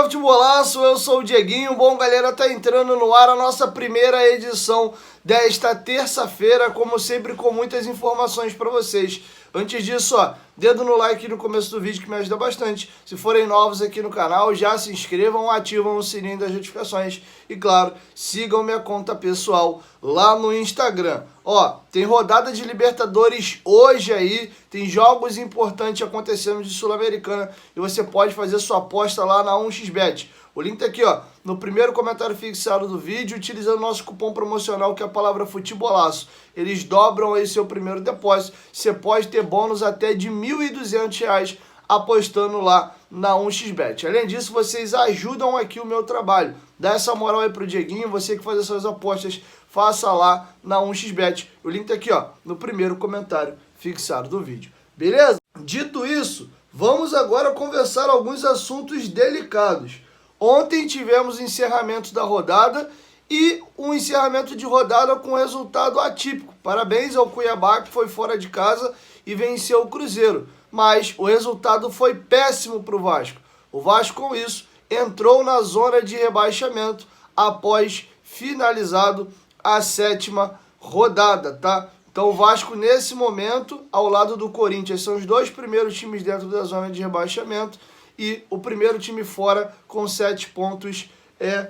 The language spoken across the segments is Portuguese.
Futebolaço, eu sou o Dieguinho. Bom, galera, tá entrando no ar a nossa primeira edição desta terça-feira, como sempre, com muitas informações para vocês. Antes disso, ó, dedo no like no começo do vídeo que me ajuda bastante. Se forem novos aqui no canal, já se inscrevam, ativam o sininho das notificações e, claro, sigam minha conta pessoal lá no Instagram. Ó, tem rodada de Libertadores hoje aí, tem jogos importantes acontecendo de Sul-Americana e você pode fazer sua aposta lá na 1xBet. O link tá aqui, ó, no primeiro comentário fixado do vídeo, utilizando o nosso cupom promocional, que é a palavra Futebolaço. Eles dobram aí seu primeiro depósito. Você pode ter bônus até de R$ 1.200 apostando lá na 1xBet. Além disso, vocês ajudam aqui o meu trabalho. Dá essa moral aí pro Dieguinho, você que faz as suas apostas, faça lá na 1xBet. O link tá aqui, ó, no primeiro comentário fixado do vídeo. Beleza? Dito isso, vamos agora conversar alguns assuntos delicados. Ontem tivemos o encerramento da rodada e um encerramento de rodada com resultado atípico. Parabéns ao Cuiabá, que foi fora de casa e venceu o Cruzeiro. Mas o resultado foi péssimo para o Vasco. O Vasco, com isso, entrou na zona de rebaixamento após finalizado a 7ª rodada, tá? Então o Vasco, nesse momento, ao lado do Corinthians, são os dois primeiros times dentro da zona de rebaixamento. E o primeiro time fora com 7 pontos é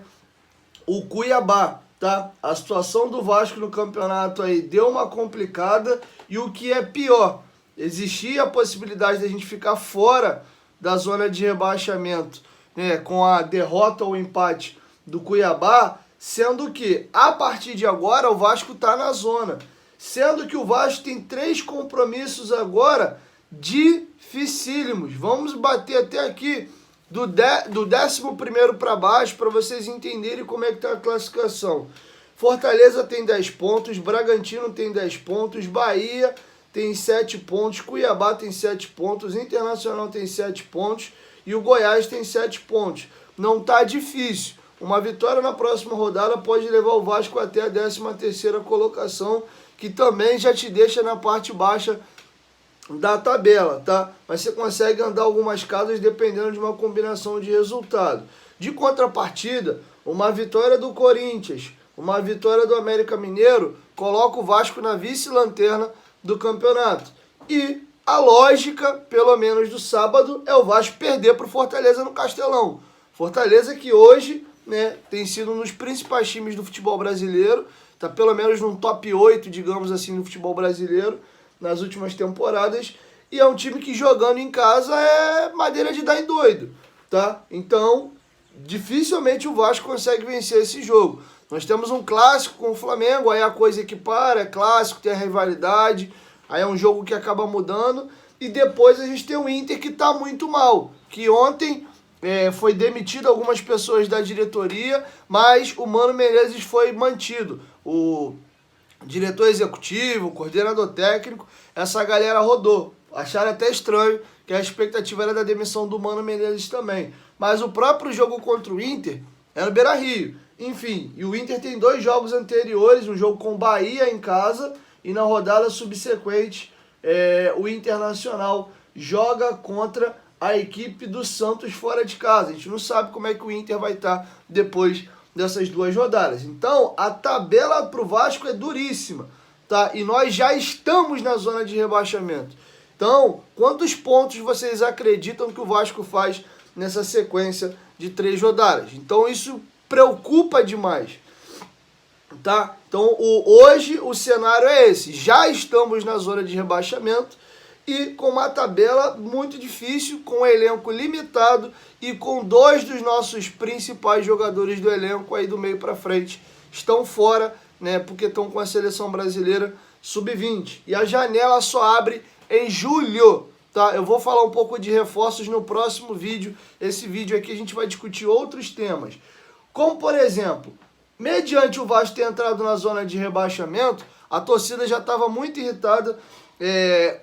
o Cuiabá, tá? A situação do Vasco no campeonato aí deu uma complicada e o que é pior, existia a possibilidade de a gente ficar fora da zona de rebaixamento, né, com a derrota ou empate do Cuiabá, sendo que a partir de agora o Vasco está na zona. Sendo que o Vasco tem 3 compromissos agora dificílimos. Vamos bater até aqui do 11º para baixo para vocês entenderem como é que está a classificação. Fortaleza tem 10 pontos, Bragantino tem 10 pontos, Bahia tem 7 pontos, Cuiabá tem 7 pontos, Internacional tem 7 pontos e o Goiás tem 7 pontos. Não está difícil. Uma vitória na próxima rodada pode levar o Vasco até a 13ª colocação, que também já te deixa na parte baixa da tabela, tá? Mas você consegue andar algumas casas dependendo de uma combinação de resultado. De contrapartida, uma vitória do Corinthians, uma vitória do América Mineiro, coloca o Vasco na vice-lanterna do campeonato. E a lógica, pelo menos do sábado, é o Vasco perder para o Fortaleza no Castelão. Fortaleza que hoje, né, tem sido um dos principais times do futebol brasileiro, tá pelo menos num top 8, digamos assim, no futebol brasileiro, nas últimas temporadas, e é um time que jogando em casa é madeira de dar em doido, tá? Então, dificilmente o Vasco consegue vencer esse jogo. Nós temos um clássico com o Flamengo, aí a coisa equipara, é clássico, tem a rivalidade, aí é um jogo que acaba mudando, e depois a gente tem o Inter que tá muito mal, que ontem foi demitido algumas pessoas da diretoria, mas o Mano Menezes foi mantido. O diretor executivo, o coordenador técnico, essa galera rodou. Acharam até estranho, que a expectativa era da demissão do Mano Menezes também. Mas o próprio jogo contra o Inter era no Beira-Rio. Enfim, e o Inter tem 2 jogos anteriores, um jogo com o Bahia em casa e na rodada subsequente o Internacional joga contra a equipe do Santos fora de casa. A gente não sabe como é que o Inter vai estar depois dessas 2 rodadas. Então, a tabela para o Vasco é duríssima, tá? E nós já estamos na zona de rebaixamento. Então, quantos pontos vocês acreditam que o Vasco faz nessa sequência de 3 rodadas? Então, isso preocupa demais, tá? Então, hoje o cenário é esse. Já estamos na zona de rebaixamento e com uma tabela muito difícil, com um elenco limitado e com 2 dos nossos principais jogadores do elenco aí do meio para frente estão fora, né, porque estão com a seleção brasileira sub-20. E a janela só abre em julho, tá? Eu vou falar um pouco de reforços no próximo vídeo. Esse vídeo aqui a gente vai discutir outros temas, como por exemplo, mediante o Vasco ter entrado na zona de rebaixamento, a torcida já estava muito irritada.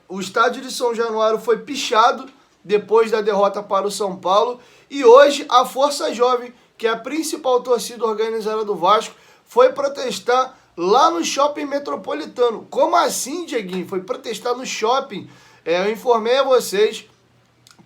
O estádio de São Januário foi pichado depois da derrota para o São Paulo. E hoje a Força Jovem, que é a principal torcida organizada do Vasco, foi protestar lá no Shopping Metropolitano. Como assim, Dieguinho? Foi protestar no shopping? Eu informei a vocês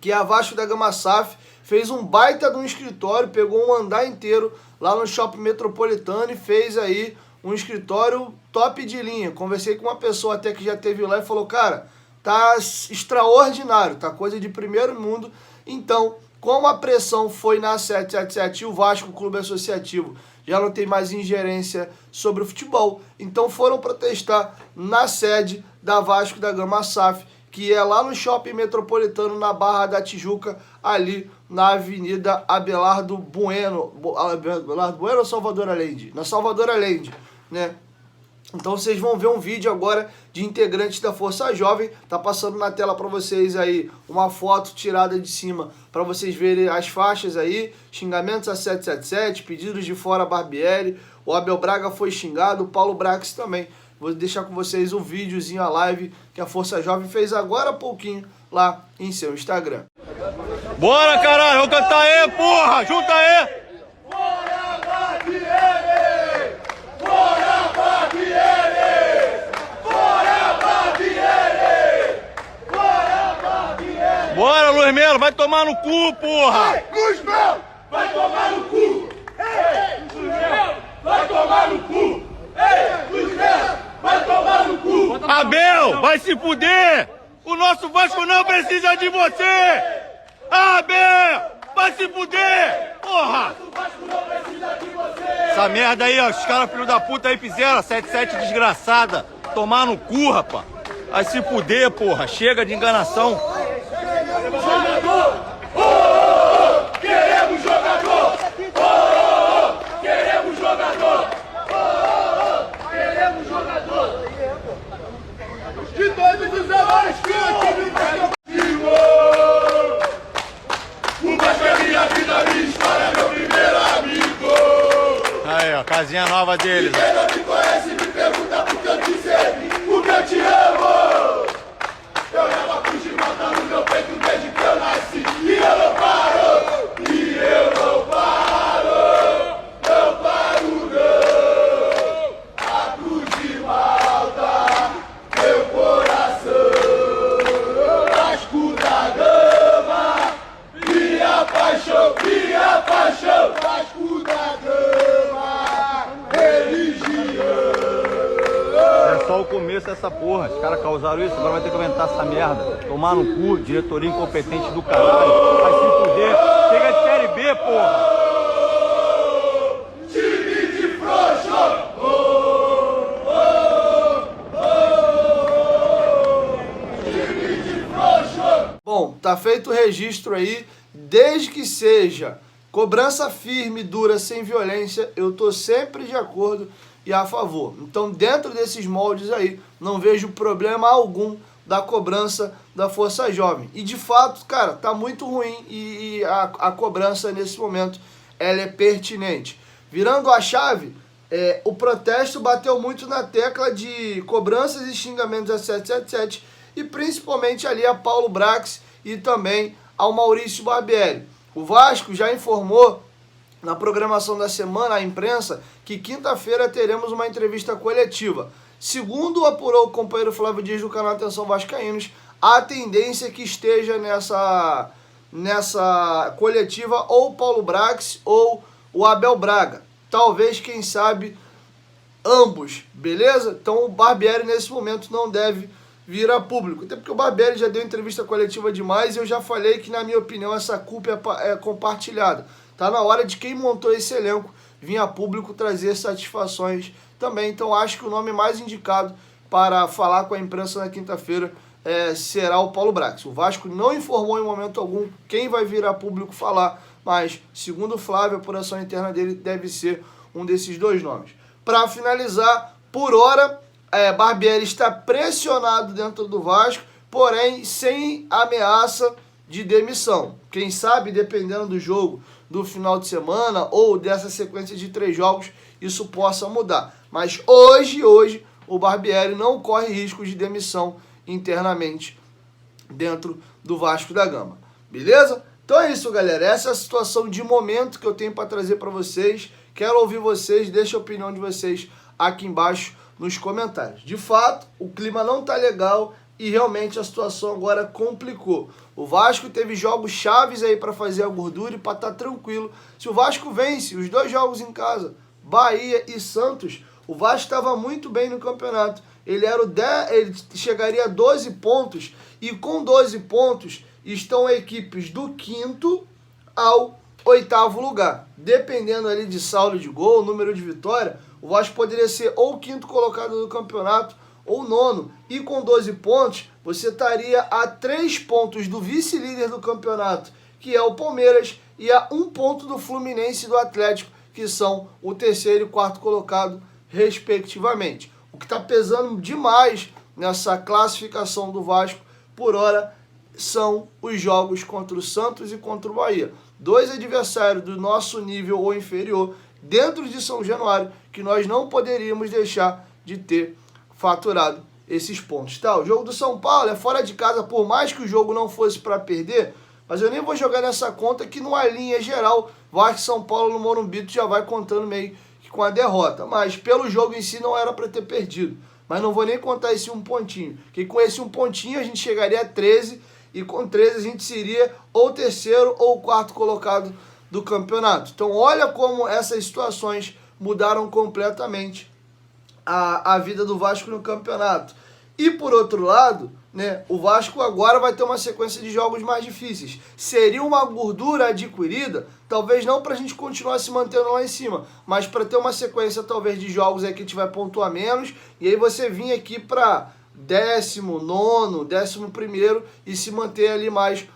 que a Vasco da Gama SAF fez um baita de um escritório, pegou um andar inteiro lá no Shopping Metropolitano e fez aí um escritório top de linha. Conversei com uma pessoa até que já teve lá e falou, cara, tá extraordinário, tá coisa de primeiro mundo. Então, como a pressão foi na 777 e o Vasco, Clube Associativo, já não tem mais ingerência sobre o futebol, então foram protestar na sede da Vasco da Gama SAF, que é lá no Shopping Metropolitano, na Barra da Tijuca, ali na Avenida Abelardo Bueno. Abelardo Bueno ou Salvador Allende? Na Salvador Allende, né? Então vocês vão ver um vídeo agora de integrantes da Força Jovem. Tá passando na tela para vocês aí uma foto tirada de cima para vocês verem as faixas aí. Xingamentos a 777, pedidos de fora Barbieri. O Abel Braga foi xingado, o Paulo Brax também. Vou deixar com vocês o videozinho, a live que a Força Jovem fez agora há pouquinho lá em seu Instagram. Bora, caralho, vamos cantar aí, porra! Junta aí! Bora, Luiz Melo, vai tomar no cu, porra! Ei, Luiz Melo, vai tomar no cu! Ei, Luiz Melo, vai tomar no cu! Ei, Luiz Melo, vai tomar no cu! Abel, vai se fuder! O nosso Vasco não precisa de você! Abel, vai se fuder! Porra! O Vasco não precisa de você! Essa merda aí, ó, os caras filho da puta aí fizeram, 77 desgraçada. Tomar no cu, rapaz. Vai se fuder, porra. Chega de enganação. Jogador! Oh, oh, oh, queremos jogador! Oh, oh, oh, queremos jogador! Oh, oh, oh, queremos jogador! De todos os amores que eu tive comigo! O Vasco é minha vida, minha história, meu primeiro amigo! Aí, ó, casinha nova deles. Quem não me conhece me pergunta por que eu te sei, porque eu te amo! Eu levo a cruz de volta no meu peito desde que eu nasci. E eu não paro, e eu não paro, não paro não. A cruz de malta, meu coração. Vasco da Gama, minha paixão, Vasco da Gama, religião. É só o começo dessa porra. Os caras causaram isso, agora vai ter que aumentar essa merda. Tomar no cu, diretoria incompetente do caralho. Vai se fuder. Chega de Série B, porra. Time de frouxo! Time de frouxo! Bom, tá feito o registro aí, desde que seja cobrança firme, dura, sem violência, eu tô sempre de acordo e a favor. Então, dentro desses moldes aí, não vejo problema algum da cobrança da Força Jovem. E, de fato, cara, tá muito ruim e a cobrança, nesse momento, ela é pertinente. Virando a chave, o protesto bateu muito na tecla de cobranças e xingamentos a 777 e, principalmente, ali a Paulo Brax e também ao Maurício Barbieri. O Vasco já informou na programação da semana, a imprensa, que quinta-feira teremos uma entrevista coletiva. Segundo apurou o companheiro Flávio Dias do canal Atenção Vascaínos, a tendência é que esteja nessa coletiva ou o Paulo Brax ou o Abel Braga. Talvez, quem sabe, ambos, beleza? Então o Barbieri nesse momento não deve vir a público. Até porque o Barbieri já deu entrevista coletiva demais e eu já falei que, na minha opinião, essa culpa é compartilhada. Tá na hora de quem montou esse elenco vir a público trazer satisfações também. Então acho que o nome mais indicado para falar com a imprensa na quinta-feira será o Paulo Brax. O Vasco não informou em momento algum quem vai vir a público falar, mas, segundo o Flávio, a apuração interna dele deve ser um desses dois nomes. Para finalizar, por hora, Barbieri está pressionado dentro do Vasco, porém sem ameaça de demissão. Quem sabe, dependendo do jogo do final de semana ou dessa sequência de 3 jogos, isso possa mudar. Mas hoje, o Barbieri não corre risco de demissão internamente dentro do Vasco da Gama. Beleza? Então é isso, galera. Essa é a situação de momento que eu tenho para trazer para vocês. Quero ouvir vocês, deixa a opinião de vocês aqui embaixo nos comentários. De fato, o clima não tá legal e realmente a situação agora complicou. O Vasco teve jogos chaves aí para fazer a gordura e para estar tranquilo. Se o Vasco vence os 2 jogos em casa, Bahia e Santos, o Vasco estava muito bem no campeonato. Ele chegaria a 12 pontos e com 12 pontos estão equipes do 5º ao 8º lugar. Dependendo ali de saldo de gol, número de vitória, o Vasco poderia ser ou o 5º colocado do campeonato ou 9º. E com 12 pontos, você estaria a 3 pontos do vice-líder do campeonato, que é o Palmeiras, e a 1 ponto do Fluminense e do Atlético, que são o 3º e 4º colocado, respectivamente. O que está pesando demais nessa classificação do Vasco, por hora, são os jogos contra o Santos e contra o Bahia. 2 adversários do nosso nível ou inferior, dentro de São Januário, que nós não poderíamos deixar de ter faturado esses pontos. Tá? O jogo do São Paulo é fora de casa, por mais que o jogo não fosse para perder, mas eu nem vou jogar nessa conta que numa linha geral, Vasco e São Paulo no Morumbi já vai contando meio que com a derrota. Mas pelo jogo em si não era para ter perdido. Mas não vou nem contar esse 1 pontinho, que com esse 1 pontinho a gente chegaria a 13, e com 13 a gente seria ou 3º ou 4º colocado do campeonato. Então olha como essas situações mudaram completamente a vida do Vasco no campeonato. E por outro lado, né, o Vasco agora vai ter uma sequência de jogos mais difíceis. Seria uma gordura adquirida, talvez não para a gente continuar se mantendo lá em cima, mas para ter uma sequência talvez de jogos aí que a gente vai pontuar menos, e aí você vir aqui para 19º, 11º e se manter ali mais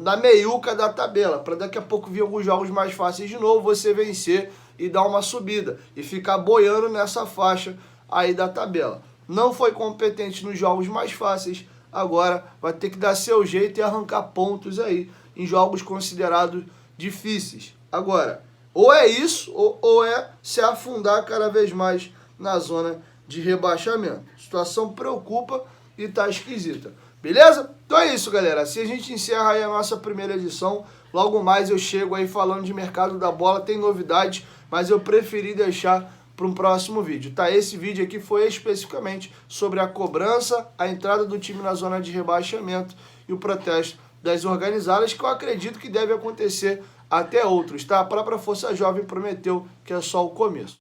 na meiuca da tabela, para daqui a pouco vir alguns jogos mais fáceis de novo, você vencer e dar uma subida e ficar boiando nessa faixa aí da tabela. Não foi competente nos jogos mais fáceis, agora vai ter que dar seu jeito e arrancar pontos aí em jogos considerados difíceis. Agora, ou é isso, ou é se afundar cada vez mais na zona de rebaixamento. A situação preocupa e tá esquisita. Beleza? Então é isso, galera. Assim a gente encerra aí a nossa primeira edição. Logo mais eu chego aí falando de mercado da bola. Tem novidades, mas eu preferi deixar para um próximo vídeo, tá? Esse vídeo aqui foi especificamente sobre a cobrança, a entrada do time na zona de rebaixamento e o protesto das organizadas, que eu acredito que deve acontecer até outros, tá? A própria Força Jovem prometeu que é só o começo.